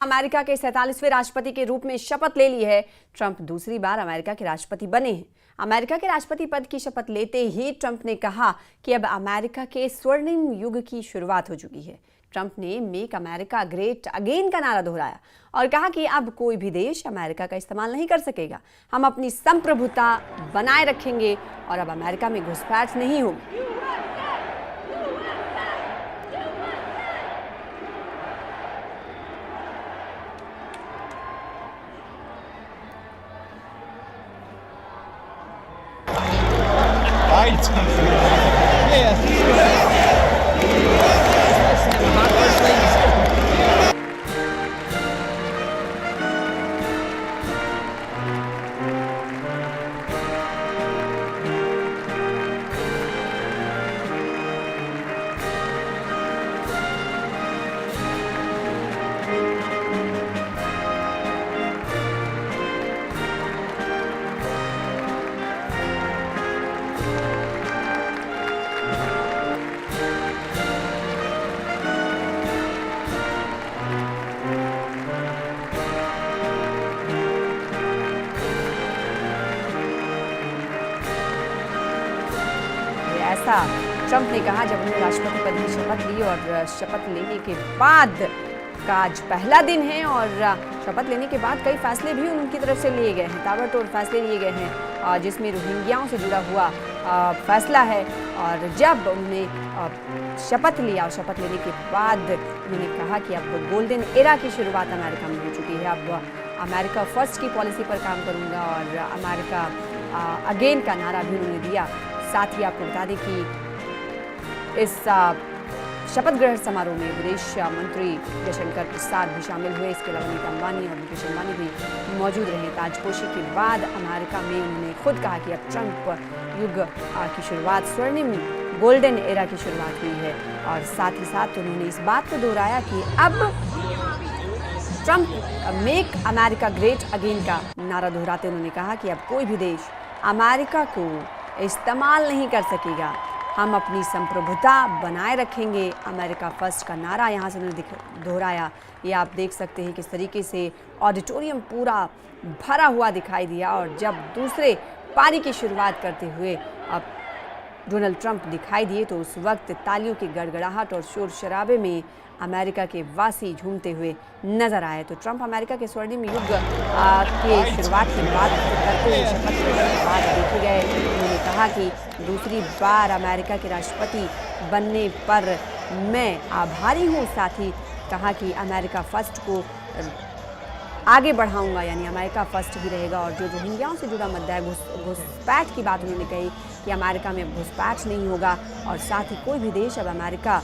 America के 47वें राष्ट्रपति के रूप में शपथ ले ली है। ट्रंप दूसरी बार अमेरिका के राष्ट्रपति बने हैं। अमेरिका के राष्ट्रपति पद की शपथ लेते ही ट्रंप ने कहा कि अब अमेरिका के स्वर्णिम युग की शुरुआत हो चुकी है। ट्रंप ने मेक अमेरिका ग्रेट अगेन का नारा दोहराया और कहा कि अब कोई भी देश अमेरिका का इस्तेमाल नहीं कर सकेगा। हम अपनी संप्रभुता बनाए रखेंगे और अब अमेरिका में घुसपैठ नहीं होगी। ऐसा ट्रंप ने कहा जब उन्होंने राष्ट्रपति पद की शपथ ली और शपथ लेने के बाद का आज पहला दिन है और शपथ लेने के बाद कई फैसले भी उनकी तरफ से लिए गए हैं। ताबड़तोड़ फैसले लिए गए हैं जिसमें रोहिंग्याओं से जुड़ा हुआ फैसला है। और जब उन्होंने शपथ लिया और शपथ लेने के बाद उन्होंने कहा कि अब गोल्डन एरा की शुरुआत अमेरिका में हो चुकी है। अब अमेरिका फर्स्ट की पॉलिसी पर काम करूंगा और अमेरिका अगेन का नारा भी उन्होंने दिया। साथ ही आपको बता दें कि इस शपथ ग्रहण समारोह में विदेश मंत्री जयशंकर प्रसाद भी शामिल हुए। इसके अलावा नीता अंबानी और मुकेश अंबानी भी मौजूद रहे। ताजपोशी के बाद अमेरिका में उन्होंने खुद कहा कि अब ट्रंप युग की शुरुआत, स्वर्णिम गोल्डन एरा की शुरुआत हुई है। और साथ ही साथ उन्होंने इस बात को दोहराया कि अब Trump make America great again का नारा दोहराते उन्होंने कहा कि अब कोई भी देश अमेरिका को इस्तेमाल नहीं कर सकेगा। हम अपनी संप्रभुता बनाए रखेंगे। अमेरिका फर्स्ट का नारा यहाँ से उन्होंने दोहराया। ये आप देख सकते हैं किस तरीके से ऑडिटोरियम पूरा भरा हुआ दिखाई दिया। और जब दूसरे पारी की शुरुआत करते हुए अब डोनाल्ड ट्रंप दिखाई दिए तो उस वक्त तालियों की गड़गड़ाहट और शोर शराबे में अमेरिका के वासी झूमते हुए नजर आए। तो ट्रंप अमेरिका के स्वर्णिम युग के शुरुआत की बात करते हुए शपथ लेने के बाद देखे गए। उन्होंने कहा कि दूसरी बार अमेरिका के राष्ट्रपति बनने पर मैं आभारी हूँ। साथ ही कहा कि अमेरिका फर्स्ट को आगे बढ़ाऊंगा, यानी अमेरिका फर्स्ट भी रहेगा। और जो रोहिंग्याओं से जुड़ा मुद्दा है, घुसपैठ की बात उन्होंने कही कि अमेरिका में घुसपैठ नहीं होगा। और साथ ही कोई भी देश अब अमेरिका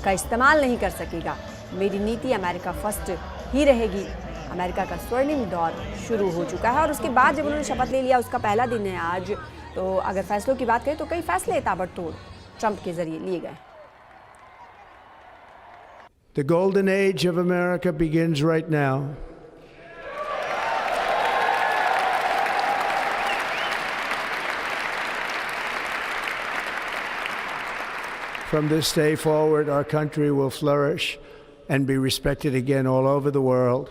का इस्तेमाल नहीं कर सकेगा। मेरी नीति अमेरिका फर्स्ट ही रहेगी। अमेरिका का स्वर्णिम दौर शुरू हो चुका है। और उसके बाद जब उन्होंने शपथ ले लिया, उसका पहला दिन है आज, तो अगर फैसलों की बात करें तो कई फैसले ताबड़तोड़ ट्रंप के जरिए लिए गए। The golden age of America begins right now. From this day forward, our country will flourish and be respected again all over the world.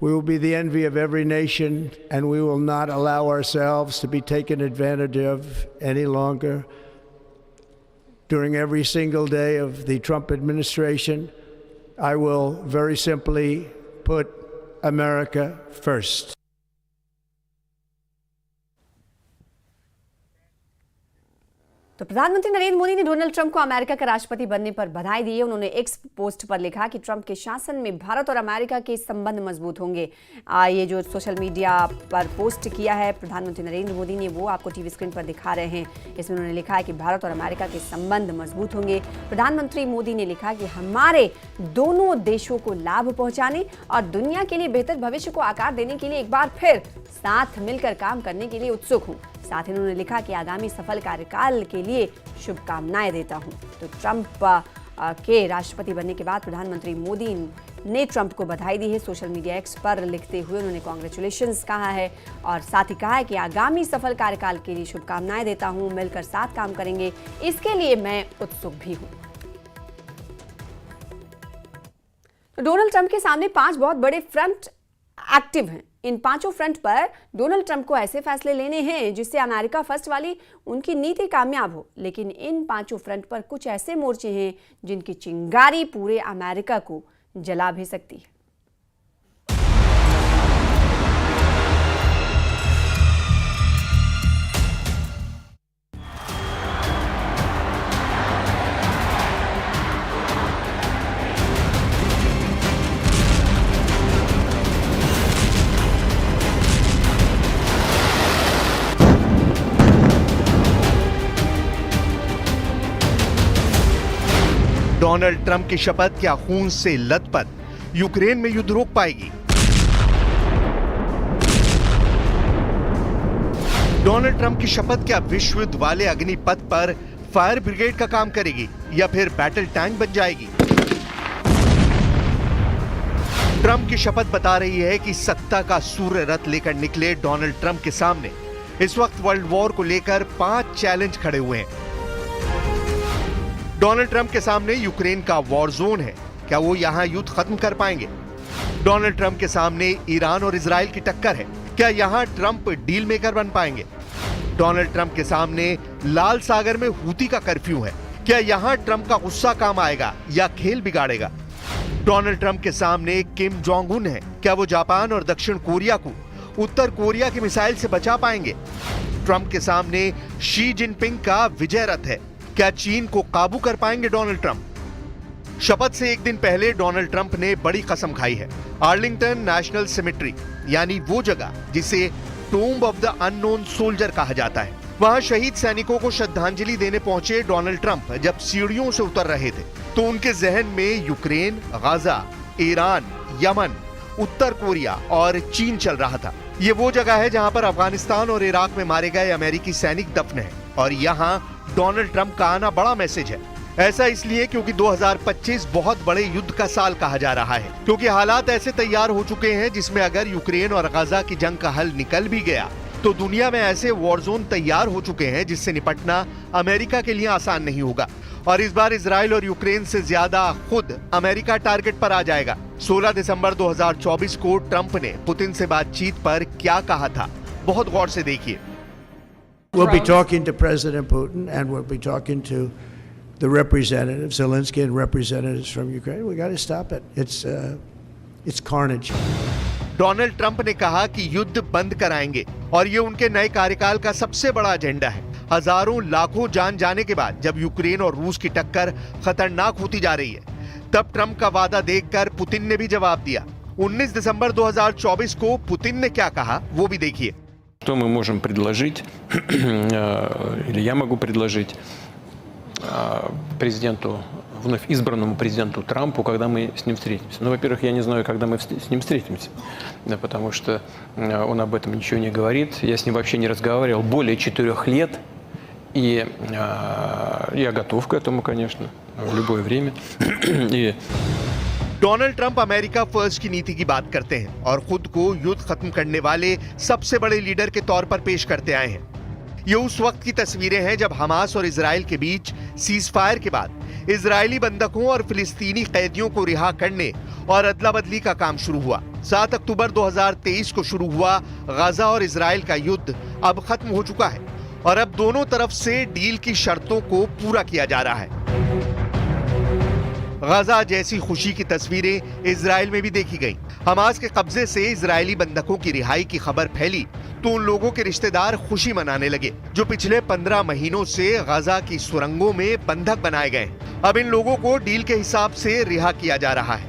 We will be the envy of every nation, and we will not allow ourselves to be taken advantage of any longer. During every single day of the Trump administration, I will very simply put America first. तो प्रधानमंत्री नरेंद्र मोदी ने Donald Trump को America का राष्ट्रपति बनने पर बधाई दी है। उन्होंने एक्स पोस्ट पर लिखा कि ट्रंप के शासन में भारत और अमेरिका के संबंध मजबूत होंगे। ये जो सोशल मीडिया पर पोस्ट किया है प्रधानमंत्री नरेंद्र मोदी ने, वो आपको टीवी स्क्रीन पर दिखा रहे हैं। इसमें उन्होंने लिखा है कि भारत और अमेरिका के संबंध मजबूत होंगे। प्रधानमंत्री मोदी ने लिखा कि हमारे दोनों देशों को लाभ पहुंचाने और दुनिया के लिए बेहतर भविष्य को आकार देने के लिए एक बार फिर साथ मिलकर काम करने के लिए उत्सुक हूँ। साथ ही उन्होंने लिखा कि आगामी सफल कार्यकाल के लिए शुभकामनाएं देता हूं। तो ट्रंप के राष्ट्रपति बनने के बाद प्रधानमंत्री मोदी ने ट्रंप को बधाई दी है। सोशल मीडिया एक्स पर लिखते हुए उन्होंने कांग्रेचुलेशंस कहा है और साथ ही कहा है कि आगामी सफल कार्यकाल के लिए शुभकामनाएं देता हूं। मिलकर साथ काम करेंगे, इसके लिए मैं उत्सुक भी हूं। डोनाल्ड ट्रंप के सामने 5 बहुत बड़े फ्रंट एक्टिव हैं। इन पांचों फ्रंट पर डोनाल्ड ट्रंप को ऐसे फैसले लेने हैं जिससे अमेरिका फर्स्ट वाली उनकी नीति कामयाब हो। लेकिन इन पांचों फ्रंट पर कुछ ऐसे मोर्चे हैं जिनकी चिंगारी पूरे अमेरिका को जला भी सकती है। डोनाल्ड ट्रंप की शपथ क्या खून से लथपथ यूक्रेन में युद्ध रोक पाएगी? डोनाल्ड ट्रंप की शपथ क्या विश्व युद्ध वाले अग्निपथ पर फायर ब्रिगेड का काम करेगी या फिर बैटल टैंक बन जाएगी? ट्रंप की शपथ बता रही है कि सत्ता का सूर्य रथ लेकर निकले डोनाल्ड ट्रंप के सामने इस वक्त वर्ल्ड वॉर को लेकर 5 चैलेंज खड़े हुए हैं। डोनाल्ड ट्रंप के सामने यूक्रेन का वॉर जोन है, क्या वो यहां युद्ध खत्म कर पाएंगे? डोनाल्ड ट्रंप के सामने ईरान और इजराइल की टक्कर है, क्या यहां ट्रंप डील मेकर बन पाएंगे? डोनाल्ड ट्रंप के सामने लाल सागर में हूती का कर्फ्यू है, क्या यहां ट्रंप का गुस्सा काम आएगा या खेल बिगाड़ेगा? डोनाल्ड ट्रंप के सामने किम जोंग उन है, क्या वो जापान और दक्षिण कोरिया को उत्तर कोरिया की मिसाइल से बचा पाएंगे? ट्रंप के सामने शी जिनपिंग का विजय रथ है, क्या चीन को काबू कर पाएंगे डोनाल्ड ट्रंप? शपथ से एक दिन पहले डोनाल्ड ट्रंप ने बड़ी कसम खाई है। आर्लिंगटन नेशनल सिमेट्री यानी वो जगह जिसे tomb of the unknown soldier कहा जाता है, वहां शहीद सैनिकों को श्रद्धांजलि देने पहुंचे डोनाल्ड ट्रंप जब सीढ़ियों से उतर रहे थे तो उनके जहन में यूक्रेन, गाजा, ईरान, यमन, उत्तर कोरिया और चीन चल रहा था। ये वो जगह है जहां पर अफगानिस्तान और इराक में मारे गए अमेरिकी सैनिक दफन है और यहां डोनाल्ड ट्रंप का आना बड़ा मैसेज है। ऐसा इसलिए क्योंकि 2025 बहुत बड़े युद्ध का साल कहा जा रहा है, क्योंकि हालात ऐसे तैयार हो चुके हैं जिसमें अगर यूक्रेन और गाजा की जंग का हल निकल भी गया तो दुनिया में ऐसे वॉर जोन तैयार हो चुके हैं जिससे निपटना अमेरिका के लिए आसान नहीं होगा। और इस बार इजराइल और यूक्रेन से ज्यादा खुद अमेरिका टारगेट पर आ जाएगा। 16 दिसंबर 2024 को ट्रंप ने पुतिन से बातचीत पर क्या कहा था, बहुत गौर से देखिए। We'll be talking to President Putin and we'll be talking to the representatives, Zelensky and representatives from Ukraine. We got to stop it. It's carnage. Donald Trump ने कहा कि युद्ध बंद कराएंगे और ये उनके नए कार्यकाल का सबसे बड़ा एजेंडा है। हजारों लाखों जान जाने के बाद जब यूक्रेन और रूस की टक्कर खतरनाक होती जा रही है, तब ट्रंप का वादा देखकर पुतिन ने भी जवाब दिया। 19 दिसंबर 2024 को पुतिन ने क्या कहा वो भी देखिए। Что мы можем предложить, или я могу предложить президенту, вновь избранному президенту Трампу, когда мы с ним встретимся? Ну, во-первых, я не знаю, когда мы с ним встретимся, да, потому что он об этом ничего не говорит. Я с ним вообще не разговаривал более 4 лет, и я готов к этому, конечно, в любое время. И डोनाल्ड ट्रंप अमेरिका फर्स्ट की नीति की बात करते हैं और खुद को युद्ध खत्म करने वाले सबसे बड़े लीडर के तौर पर पेश करते आए हैं। ये उस वक्त की तस्वीरें हैं जब हमास और इजराइल के बीच सीज फायर के बाद इजरायली बंधकों और फिलिस्तीनी कैदियों को रिहा करने और अदला बदली का काम शुरू हुआ। 7 अक्टूबर 2023 को शुरू हुआ गाजा और इजराइल का युद्ध अब खत्म हो चुका है और अब दोनों तरफ से डील की शर्तों को पूरा किया जा रहा है। गाजा जैसी खुशी की तस्वीरें इजराइल में भी देखी गईं। हमास के कब्जे से इजरायली बंधकों की रिहाई की खबर फैली तो उन लोगों के रिश्तेदार खुशी मनाने लगे जो पिछले 15 महीनों से गाजा की सुरंगों में बंधक बनाए गए। अब इन लोगों को डील के हिसाब से रिहा किया जा रहा है।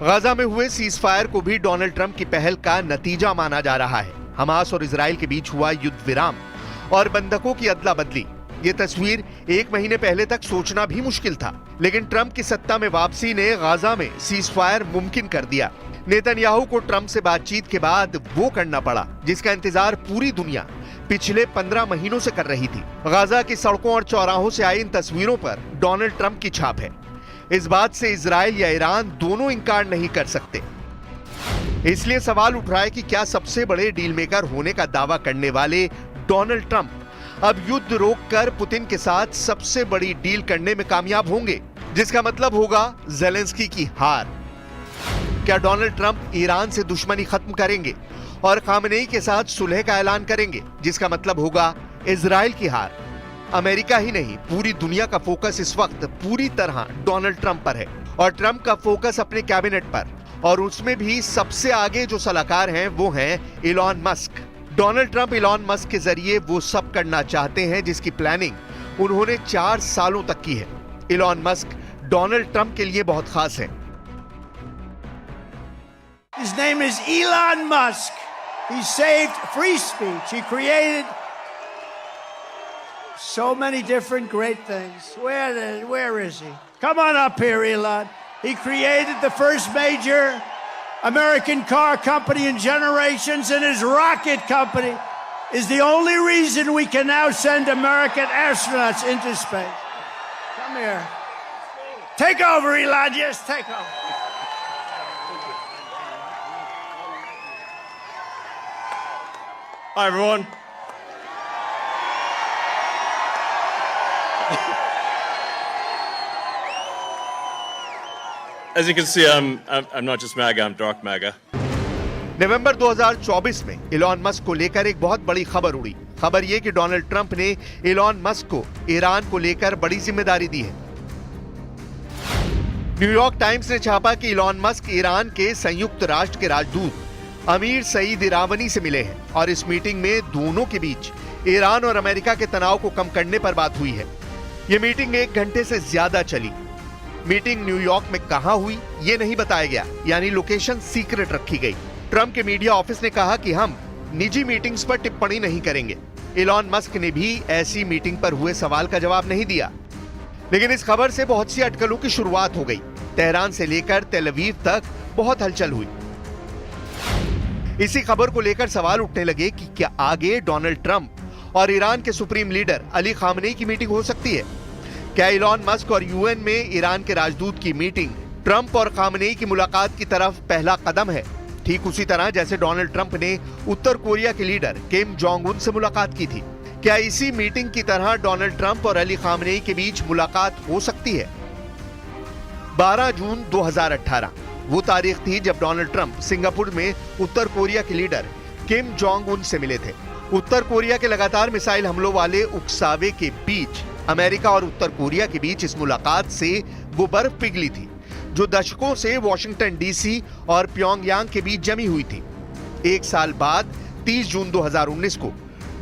गाजा में हुए सीज फायर को भी डोनाल्ड ट्रंप की पहल का नतीजा माना जा रहा है। हमास और इजराइल के बीच हुआ युद्ध विराम और बंधकों की अदला बदली, ये तस्वीर 1 महीने पहले तक सोचना भी मुश्किल था, लेकिन ट्रंप की सत्ता में वापसी ने गाजा में सीज़फायर मुमकिन कर दिया। नेतन्याहू को ट्रंप से बातचीत के बाद वो करना पड़ा जिसका इंतजार पूरी दुनिया पिछले 15 महीनों से कर रही थी। गाजा की सड़कों और चौराहों से आई इन तस्वीरों पर डोनाल्ड ट्रंप की छाप है। इस बात से इजराइल या ईरान दोनों इनकार नहीं कर सकते। इसलिए सवाल उठ रहा है कि क्या सबसे बड़े डील मेकर होने का दावा करने वाले डोनाल्ड ट्रंप अब युद्ध रोककर पुतिन के साथ सबसे बड़ी डील करने में कामयाब होंगे, जिसका मतलब होगा ज़ेलेंस्की की हार। क्या डोनाल्ड ट्रंप ईरान से दुश्मनी खत्म करेंगे और खामनेई के साथ सुलह का ऐलान करेंगे, जिसका मतलब होगा इजराइल की हार। अमेरिका ही नहीं, पूरी दुनिया का फोकस इस वक्त पूरी तरह डोनाल्ड ट्रंप पर है और ट्रंप का फोकस अपने कैबिनेट पर, और उसमें भी सबसे आगे जो सलाहकार हैं वो हैं Elon Musk. Donald Trump Elon Musk के जरिए वो सब करना चाहते हैं जिसकी प्लानिंग उन्होंने 4 सालों तक की है। इलॉन मस्क डोनाल्ड ट्रंप के लिए बहुत खास है। His name is Elon Musk. He saved free speech. He created so many different great things. Where is he? Come on up here, Elon. He created the first major American car company in generations, and his rocket company is the only reason we can now send American astronauts into space. Come here. Take over, Elon. Yes, take over. Hi, everyone. As you can see, I'm not just MAGA, I'm dark MAGA. नवंबर 2024 में Elon Musk को लेकर एक बहुत बड़ी खबर उड़ी। खबर यह कि डोनाल्ड ट्रंप ने इलॉन मस्क को ईरान को लेकर बड़ी जिम्मेदारी दी है। न्यूयॉर्क टाइम्स ने छापा कि इलॉन मस्क ईरान के संयुक्त राष्ट्र के राजदूत अमीर सईद इरावनी से मिले हैं और इस मीटिंग में दोनों के बीच ईरान और अमेरिका के तनाव को कम करने पर बात हुई है। यह मीटिंग 1 घंटे से ज्यादा चली। मीटिंग न्यूयॉर्क में कहां हुई ये नहीं बताया गया, यानी लोकेशन सीक्रेट रखी गई। ट्रंप के मीडिया ऑफिस ने कहा कि हम निजी मीटिंग्स पर टिप्पणी नहीं करेंगे। इलॉन मस्क ने भी ऐसी मीटिंग पर हुए सवाल का जवाब नहीं दिया। लेकिन इस खबर से बहुत सी अटकलों की शुरुआत हो गई। तेहरान से लेकर तेल अवीव तक बहुत हलचल हुई। इसी खबर को लेकर सवाल उठने लगे कि क्या आगे डोनाल्ड ट्रंप और ईरान के सुप्रीम लीडर अली खामनेई की मीटिंग हो सकती है? क्या इलॉन मस्क और यूएन में ईरान के राजदूत की मीटिंग ट्रंप और खामनेई की मुलाकात की तरफ पहला कदम है? ठीक उसी तरह जैसे डोनाल्ड ट्रंप ने उत्तर कोरिया के लीडर किम जोंग उन से मुलाकात की थी। क्या इसी मीटिंग की तरह डोनाल्ड ट्रंप और अली खामनेई के बीच मुलाकात हो सकती है? 12 जून 2018 वो तारीख थी जब डोनाल्ड ट्रंप सिंगापुर में उत्तर कोरिया के लीडर किम जोंग उन से मिले थे। उत्तर कोरिया के लगातार मिसाइल हमलों वाले उकसावे के बीच अमेरिका और उत्तर कोरिया के बीच इस मुलाकात से वो बर्फ पिघली थी जो दशकों से वॉशिंगटन डीसी और प्योंगयांग के बीच जमी हुई थी। 1 साल बाद 30 जून 2019 को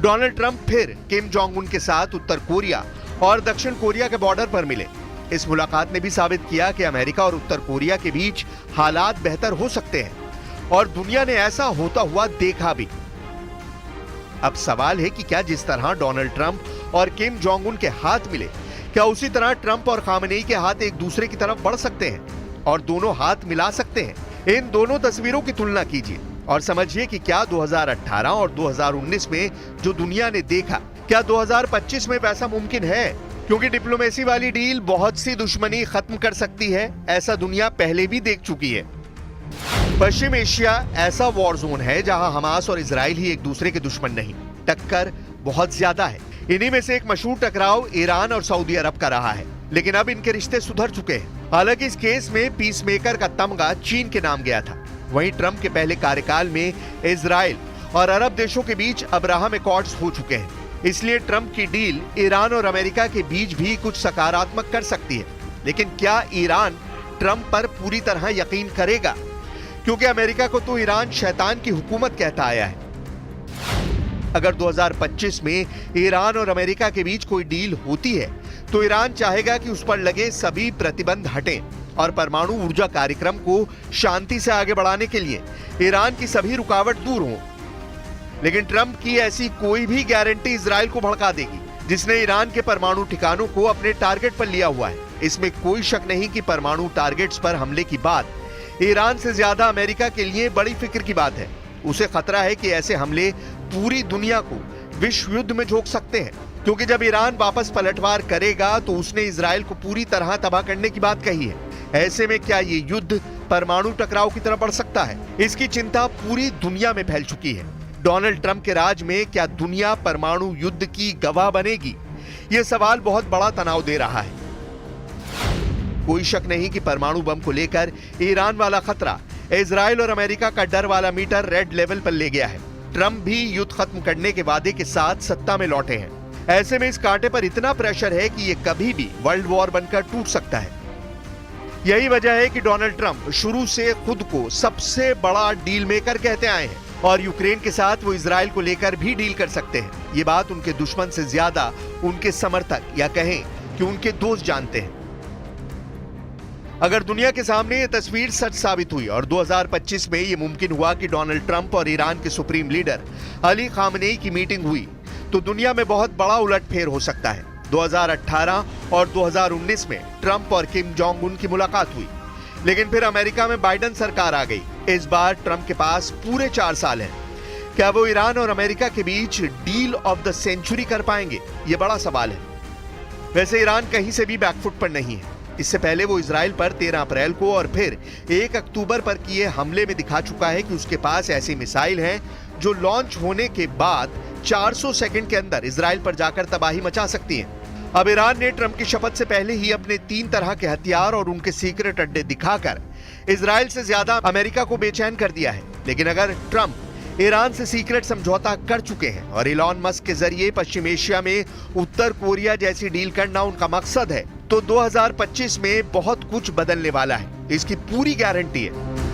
डोनाल्ड ट्रंप फिर किम जोंग उन के साथ उत्तर कोरिया और दक्षिण कोरिया के बॉर्डर पर मिले। इस मुलाकात ने भी साबित किया कि अमेरिका और उत्तर कोरिया के बीच हालात बेहतर हो सकते हैं और दुनिया ने ऐसा होता हुआ देखा भी। अब सवाल है कि क्या जिस तरह डोनाल्ड ट्रंप और किम जोंग उन के हाथ मिले, क्या उसी तरह ट्रंप और खामनेई के हाथ एक दूसरे की तरफ बढ़ सकते हैं और दोनों हाथ मिला सकते हैं? इन दोनों तस्वीरों की तुलना कीजिए और समझिए कि क्या 2018 और 2019 में जो दुनिया ने देखा, क्या 2025 में वैसा मुमकिन है? क्योंकि डिप्लोमेसी वाली डील बहुत सी दुश्मनी खत्म कर सकती है, ऐसा दुनिया पहले भी देख चुकी है। पश्चिम एशिया ऐसा वॉर जोन है जहां हमास और इजराइल ही एक दूसरे के दुश्मन नहीं, टक्कर बहुत ज्यादा है। इन्हीं में से एक मशहूर टकराव ईरान और सऊदी अरब का रहा है, लेकिन अब इनके रिश्ते सुधर चुके हैं। हालांकि इस केस में पीस मेकर का तमगा चीन के नाम गया था। वहीं ट्रंप के पहले कार्यकाल में इजराइल और अरब देशों के बीच अब्राहम एकॉर्ड्स हो चुके हैं। इसलिए ट्रंप की डील ईरान और अमेरिका के बीच भी कुछ सकारात्मक कर सकती है। लेकिन क्या ईरान ट्रंप पर पूरी तरह यकीन करेगा? क्योंकि अमेरिका को तो ईरान शैतान की हुकूमत कहता आया है। अगर 2025 में ईरान और अमेरिका के बीच कोई डील होती है तो ईरान चाहेगा कि उस पर लगे सभी प्रतिबंध हटें और परमाणु ऊर्जा कार्यक्रम को शांति से आगे बढ़ाने के लिए ईरान की सभी रुकावट दूर हो। लेकिन ट्रंप की ऐसी कोई भी गारंटी इजराइल को भड़का देगी जिसने ईरान के परमाणु ठिकानों को अपने टारगेट पर लिया हुआ है। इसमें कोई शक नहीं कि परमाणु टारगेट्स पर हमले की बात ईरान से ज्यादा अमेरिका के लिए बड़ी फिक्र की बात है। उसे खतरा है कि ऐसे हमले पूरी दुनिया को विश्व युद्ध में झोंक सकते हैं, क्योंकि जब ईरान वापस पलटवार करेगा तो उसने इजराइल को पूरी तरह तबाह करने की बात कही है। ऐसे में क्या ये युद्ध परमाणु टकराव की तरफ बढ़ सकता है? इसकी चिंता पूरी दुनिया में फैल चुकी है। डोनाल्ड ट्रंप के राज में क्या दुनिया परमाणु युद्ध की गवाह बनेगी? यह सवाल बहुत बड़ा तनाव दे रहा है। कोई शक नहीं कि परमाणु बम को लेकर ईरान वाला खतरा इजराइल और अमेरिका का डर वाला मीटर रेड लेवल पर ले गया है। ट्रंप भी युद्ध खत्म करने के वादे के साथ सत्ता में लौटे हैं। ऐसे में इस कांटे पर इतना प्रेशर है कि यह कभी भी वर्ल्ड वॉर बनकर टूट सकता है। यही वजह है कि डोनाल्ड ट्रंप शुरू से खुद को सबसे बड़ा डील मेकर कहते आए हैं और यूक्रेन के साथ वो इजराइल को लेकर भी डील कर सकते हैं। ये बात उनके दुश्मन से ज्यादा उनके समर्थक या कहें कि उनके दोस्त जानते हैं। अगर दुनिया के सामने ये तस्वीर सच साबित हुई और 2025 में ये मुमकिन हुआ कि डोनाल्ड ट्रंप और ईरान के सुप्रीम लीडर अली खामनेई की मीटिंग हुई, तो दुनिया में बहुत बड़ा उलटफेर हो सकता है। 2018 और 2019 में ट्रंप और किम जोंग उन की मुलाकात हुई, लेकिन फिर अमेरिका में बाइडेन सरकार आ गई। इस बार ट्रंप के पास पूरे 4 साल हैं। क्या वो ईरान और अमेरिका के बीच डील ऑफ द सेंचुरी कर पाएंगे? ये बड़ा सवाल है। वैसे ईरान कहीं से भी बैकफुट पर नहीं है। इससे पहले वो इजराइल पर 13 अप्रैल को और फिर 1 अक्टूबर पर किए हमले में दिखा चुका है कि उसके पास ऐसी मिसाइल हैं जो लॉन्च होने के बाद 400 सेकंड के अंदर इजराइल पर जाकर तबाही मचा सकती हैं। अब ईरान ने ट्रंप की शपथ से पहले ही अपने 3 तरह के हथियार और उनके सीक्रेट अड्डे दिखाकर इजराइल से ज्यादा अमेरिका को बेचैन कर दिया है। लेकिन अगर ट्रंप ईरान से सीक्रेट समझौता कर चुके हैं और इलॉन मस्क के जरिए पश्चिम एशिया में उत्तर कोरिया जैसी डील करना उनका मकसद है, तो 2025 में बहुत कुछ बदलने वाला है। इसकी पूरी गारंटी है।